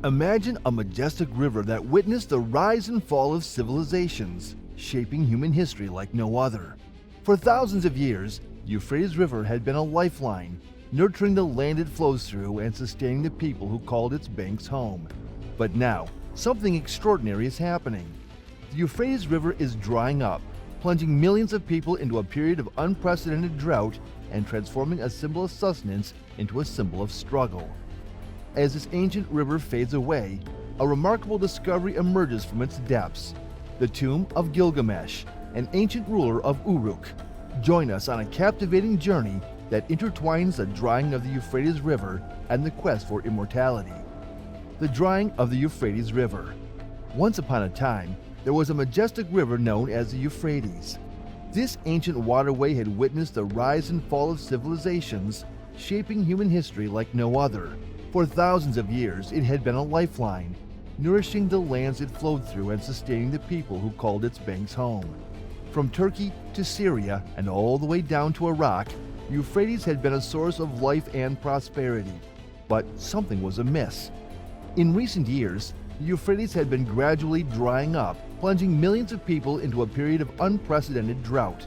Imagine a majestic river that witnessed the rise and fall of civilizations, shaping human history like no other. For thousands of years, the Euphrates River had been a lifeline, nurturing the land it flows through and sustaining the people who called its banks home. But now, something extraordinary is happening. The Euphrates River is drying up, plunging millions of people into a period of unprecedented drought and transforming a symbol of sustenance into a symbol of struggle. As this ancient river fades away, a remarkable discovery emerges from its depths: the tomb of Gilgamesh, an ancient ruler of Uruk. Join us on a captivating journey that intertwines the drying of the Euphrates River and the quest for immortality. The drying of the Euphrates River. Once upon a time, there was a majestic river known as the Euphrates. This ancient waterway had witnessed the rise and fall of civilizations, shaping human history like no other. For thousands of years, it had been a lifeline, nourishing the lands it flowed through and sustaining the people who called its banks home. From Turkey to Syria and all the way down to Iraq, Euphrates had been a source of life and prosperity. But something was amiss. In recent years, the Euphrates had been gradually drying up, plunging millions of people into a period of unprecedented drought.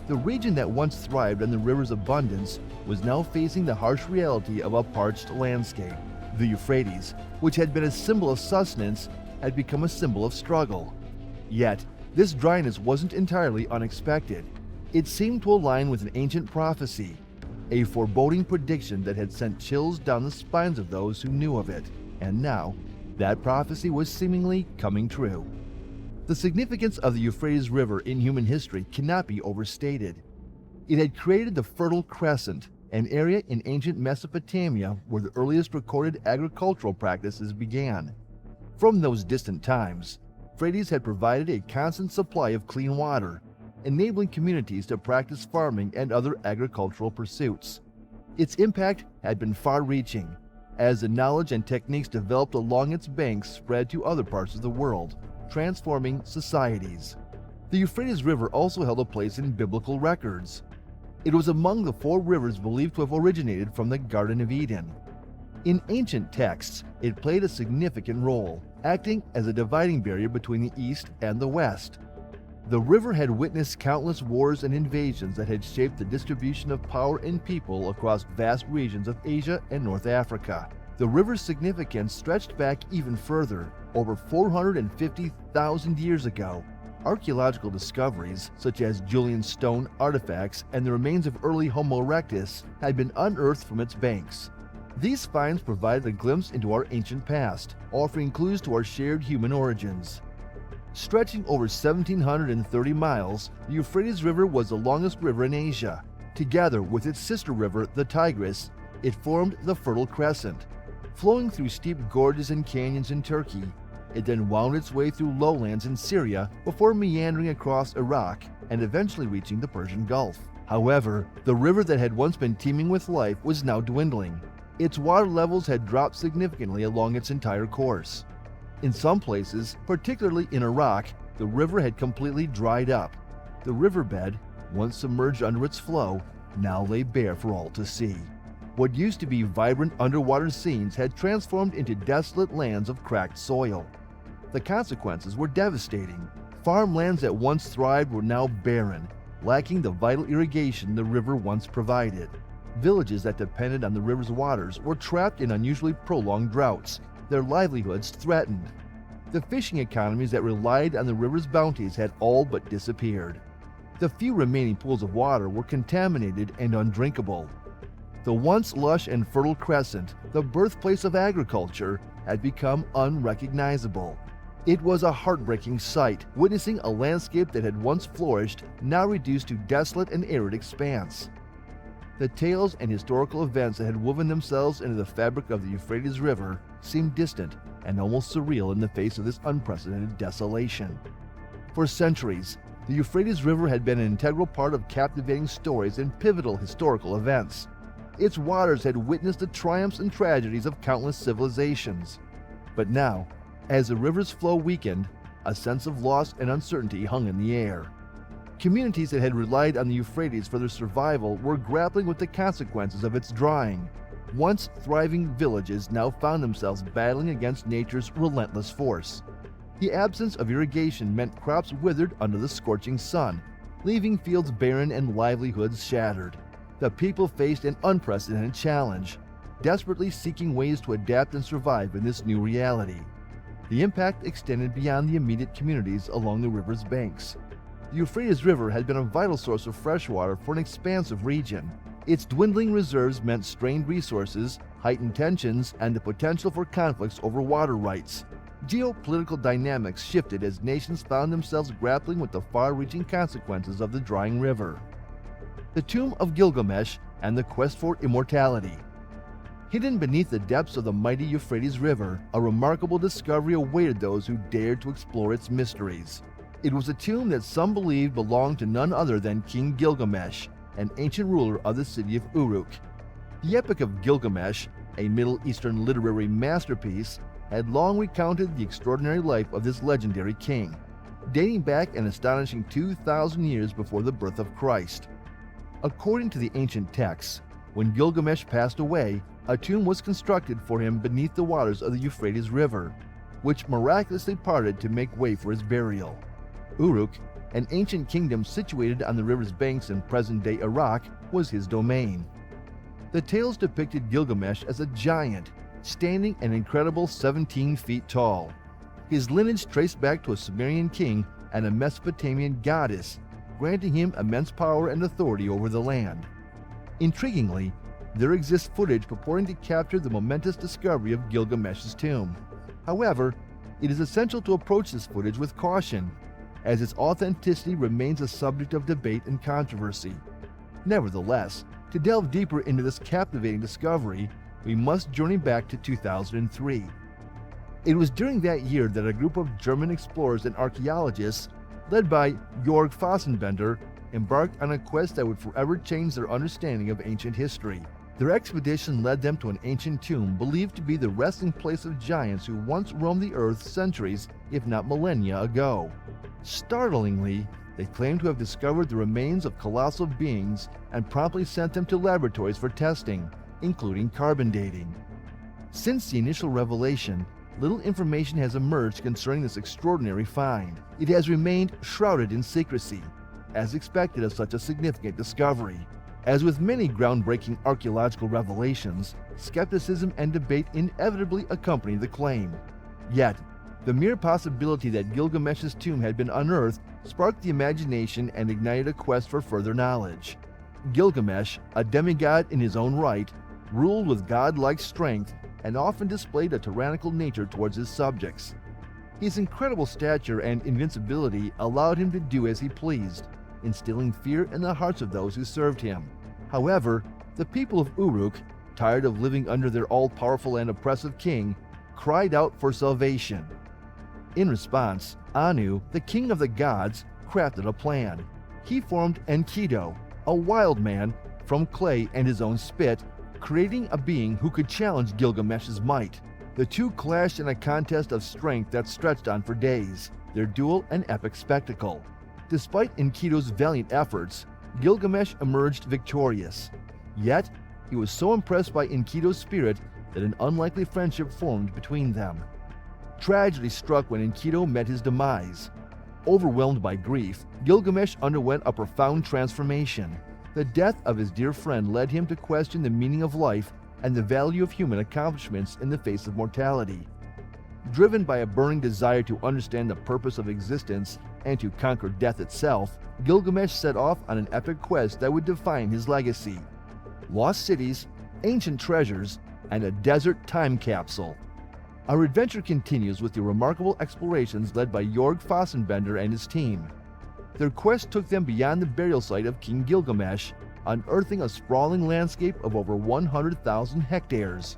The region that once thrived on the river's abundance was now facing the harsh reality of a parched landscape. The Euphrates, which had been a symbol of sustenance, had become a symbol of struggle. Yet, this dryness wasn't entirely unexpected. It seemed to align with an ancient prophecy, a foreboding prediction that had sent chills down the spines of those who knew of it. And now, that prophecy was seemingly coming true. The significance of the Euphrates River in human history cannot be overstated. It had created the Fertile Crescent, an area in ancient Mesopotamia where the earliest recorded agricultural practices began. From those distant times, Euphrates had provided a constant supply of clean water, enabling communities to practice farming and other agricultural pursuits. Its impact had been far-reaching, as the knowledge and techniques developed along its banks spread to other parts of the world, transforming societies. The Euphrates River also held a place in biblical records. It was among the 4 rivers believed to have originated from the Garden of Eden. In ancient texts, it played a significant role, acting as a dividing barrier between the East and the West. The river had witnessed countless wars and invasions that had shaped the distribution of power and people across vast regions of Asia and North Africa. The river's significance stretched back even further, over 450,000 years ago. Archaeological discoveries, such as Julian stone artifacts and the remains of early Homo erectus, had been unearthed from its banks. These finds provided a glimpse into our ancient past, offering clues to our shared human origins. Stretching over 1,730 miles, the Euphrates River was the longest river in Asia. Together with its sister river, the Tigris, it formed the Fertile Crescent. Flowing through steep gorges and canyons in Turkey, it then wound its way through lowlands in Syria before meandering across Iraq and eventually reaching the Persian Gulf. However, the river that had once been teeming with life was now dwindling. Its water levels had dropped significantly along its entire course. In some places, particularly in Iraq, the river had completely dried up. The riverbed, once submerged under its flow, now lay bare for all to see. What used to be vibrant underwater scenes had transformed into desolate lands of cracked soil. The consequences were devastating. Farmlands that once thrived were now barren, lacking the vital irrigation the river once provided. Villages that depended on the river's waters were trapped in unusually prolonged droughts, their livelihoods threatened. The fishing economies that relied on the river's bounties had all but disappeared. The few remaining pools of water were contaminated and undrinkable. The once lush and fertile crescent, the birthplace of agriculture, had become unrecognizable. It was a heartbreaking sight, witnessing a landscape that had once flourished, now reduced to desolate and arid expanse. The tales and historical events that had woven themselves into the fabric of the Euphrates River seemed distant and almost surreal in the face of this unprecedented desolation. For centuries, the Euphrates River had been an integral part of captivating stories and pivotal historical events. Its waters had witnessed the triumphs and tragedies of countless civilizations. But now, as the river's flow weakened, a sense of loss and uncertainty hung in the air. Communities that had relied on the Euphrates for their survival were grappling with the consequences of its drying. Once thriving villages now found themselves battling against nature's relentless force. The absence of irrigation meant crops withered under the scorching sun, leaving fields barren and livelihoods shattered. The people faced an unprecedented challenge, desperately seeking ways to adapt and survive in this new reality. The impact extended beyond the immediate communities along the river's banks. The Euphrates River had been a vital source of fresh water for an expansive region. Its dwindling reserves meant strained resources, heightened tensions, and the potential for conflicts over water rights. Geopolitical dynamics shifted as nations found themselves grappling with the far-reaching consequences of the drying river. The Tomb of Gilgamesh and the Quest for Immortality. Hidden beneath the depths of the mighty Euphrates River, a remarkable discovery awaited those who dared to explore its mysteries. It was a tomb that some believed belonged to none other than King Gilgamesh, an ancient ruler of the city of Uruk. The Epic of Gilgamesh, a Middle Eastern literary masterpiece, had long recounted the extraordinary life of this legendary king, dating back an astonishing 2,000 years before the birth of Christ. According to the ancient texts, when Gilgamesh passed away, a tomb was constructed for him beneath the waters of the Euphrates River, which miraculously parted to make way for his burial. Uruk, an ancient kingdom situated on the river's banks in present-day Iraq, was his domain. The tales depicted Gilgamesh as a giant, standing an incredible 17 feet tall. His lineage traced back to a Sumerian king and a Mesopotamian goddess, granting him immense power and authority over the land. Intriguingly, there exists footage purporting to capture the momentous discovery of Gilgamesh's tomb. However, it is essential to approach this footage with caution, as its authenticity remains a subject of debate and controversy. Nevertheless, to delve deeper into this captivating discovery, we must journey back to 2003. It was during that year that a group of German explorers and archaeologists, led by Georg Fassenbender, embarked on a quest that would forever change their understanding of ancient history. Their expedition led them to an ancient tomb believed to be the resting place of giants who once roamed the earth centuries, if not millennia, ago. Startlingly, they claimed to have discovered the remains of colossal beings and promptly sent them to laboratories for testing, including carbon dating. Since the initial revelation, little information has emerged concerning this extraordinary find. It has remained shrouded in secrecy, as expected of such a significant discovery. As with many groundbreaking archaeological revelations, skepticism and debate inevitably accompany the claim. Yet, the mere possibility that Gilgamesh's tomb had been unearthed sparked the imagination and ignited a quest for further knowledge. Gilgamesh, a demigod in his own right, ruled with godlike strength and often displayed a tyrannical nature towards his subjects. His incredible stature and invincibility allowed him to do as he pleased, instilling fear in the hearts of those who served him. However, the people of Uruk, tired of living under their all-powerful and oppressive king, cried out for salvation. In response, Anu, the king of the gods, crafted a plan. He formed Enkidu, a wild man, from clay and his own spit, creating a being who could challenge Gilgamesh's might. The two clashed in a contest of strength that stretched on for days, their duel an epic spectacle. Despite Enkidu's valiant efforts, Gilgamesh emerged victorious. Yet, he was so impressed by Enkidu's spirit that an unlikely friendship formed between them. Tragedy struck when Enkidu met his demise. Overwhelmed by grief, Gilgamesh underwent a profound transformation. The death of his dear friend led him to question the meaning of life and the value of human accomplishments in the face of mortality. Driven by a burning desire to understand the purpose of existence and to conquer death itself, Gilgamesh set off on an epic quest that would define his legacy. Lost cities, ancient treasures, and a desert time capsule. Our adventure continues with the remarkable explorations led by Georg Fassenbender and his team. Their quest took them beyond the burial site of King Gilgamesh, unearthing a sprawling landscape of over 100,000 hectares.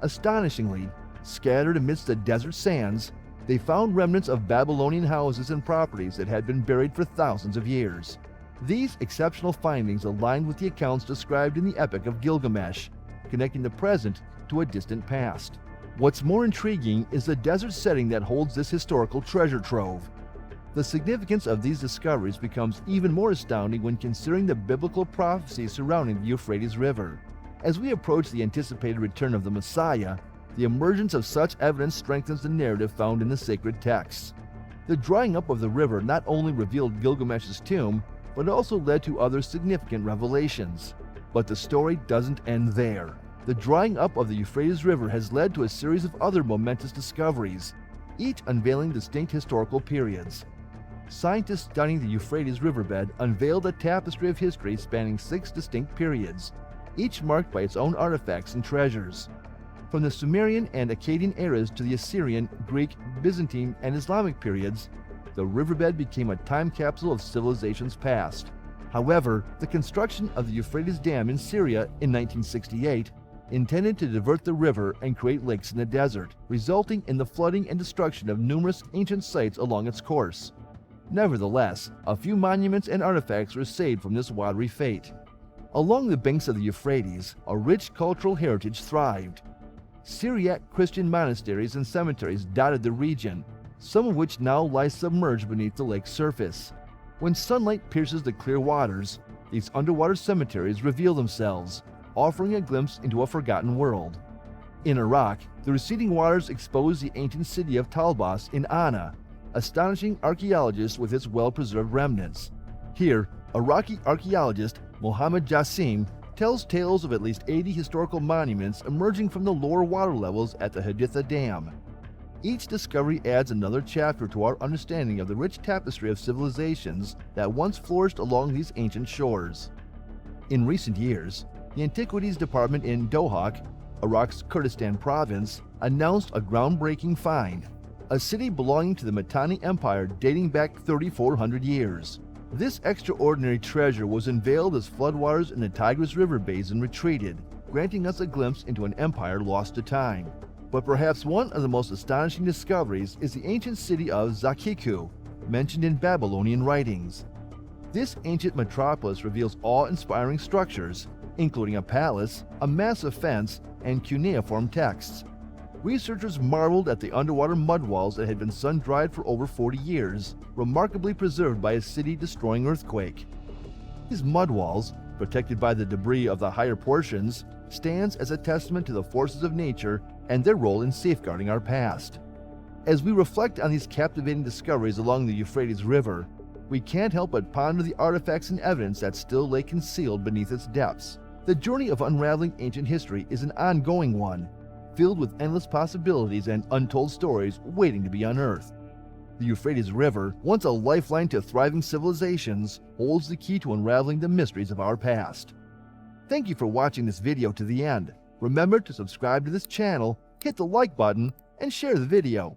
Astonishingly, scattered amidst the desert sands, they found remnants of Babylonian houses and properties that had been buried for thousands of years. These exceptional findings aligned with the accounts described in the Epic of Gilgamesh, connecting the present to a distant past. What's more intriguing is the desert setting that holds this historical treasure trove. The significance of these discoveries becomes even more astounding when considering the biblical prophecies surrounding the Euphrates River. As we approach the anticipated return of the Messiah, the emergence of such evidence strengthens the narrative found in the sacred texts. The drying up of the river not only revealed Gilgamesh's tomb, but also led to other significant revelations. But the story doesn't end there. The drying up of the Euphrates River has led to a series of other momentous discoveries, each unveiling distinct historical periods. Scientists studying the Euphrates riverbed unveiled a tapestry of history spanning 6 distinct periods, each marked by its own artifacts and treasures. From the Sumerian and Akkadian eras to the Assyrian, Greek, Byzantine, and Islamic periods, the riverbed became a time capsule of civilizations past. However, the construction of the Euphrates Dam in Syria in 1968 intended to divert the river and create lakes in the desert, resulting in the flooding and destruction of numerous ancient sites along its course. Nevertheless, a few monuments and artifacts were saved from this watery fate. Along the banks of the Euphrates, a rich cultural heritage thrived. Syriac Christian monasteries and cemeteries dotted the region, some of which now lie submerged beneath the lake's surface. When sunlight pierces the clear waters, these underwater cemeteries reveal themselves, offering a glimpse into a forgotten world. In Iraq, the receding waters expose the ancient city of Talbas in Anna, astonishing archaeologists with its well-preserved remnants. Here, Iraqi archaeologist Mohammad Jassim tells tales of at least 80 historical monuments emerging from the lower water levels at the Haditha Dam. Each discovery adds another chapter to our understanding of the rich tapestry of civilizations that once flourished along these ancient shores. In recent years, the Antiquities Department in Dohak, Iraq's Kurdistan province, announced a groundbreaking find, a city belonging to the Mitanni Empire dating back 3,400 years. This extraordinary treasure was unveiled as floodwaters in the Tigris River basin retreated, granting us a glimpse into an empire lost to time. But perhaps one of the most astonishing discoveries is the ancient city of Zakiku, mentioned in Babylonian writings. This ancient metropolis reveals awe-inspiring structures, including a palace, a massive fence, and cuneiform texts. Researchers marveled at the underwater mud walls that had been sun-dried for over 40 years, remarkably preserved by a city-destroying earthquake. These mud walls, protected by the debris of the higher portions, stands as a testament to the forces of nature and their role in safeguarding our past. As we reflect on these captivating discoveries along the Euphrates River, we can't help but ponder the artifacts and evidence that still lay concealed beneath its depths. The journey of unraveling ancient history is an ongoing one, filled with endless possibilities and untold stories waiting to be unearthed. The Euphrates River, once a lifeline to thriving civilizations, holds the key to unraveling the mysteries of our past. Thank you for watching this video to the end. Remember to subscribe to this channel, hit the like button, and share the video.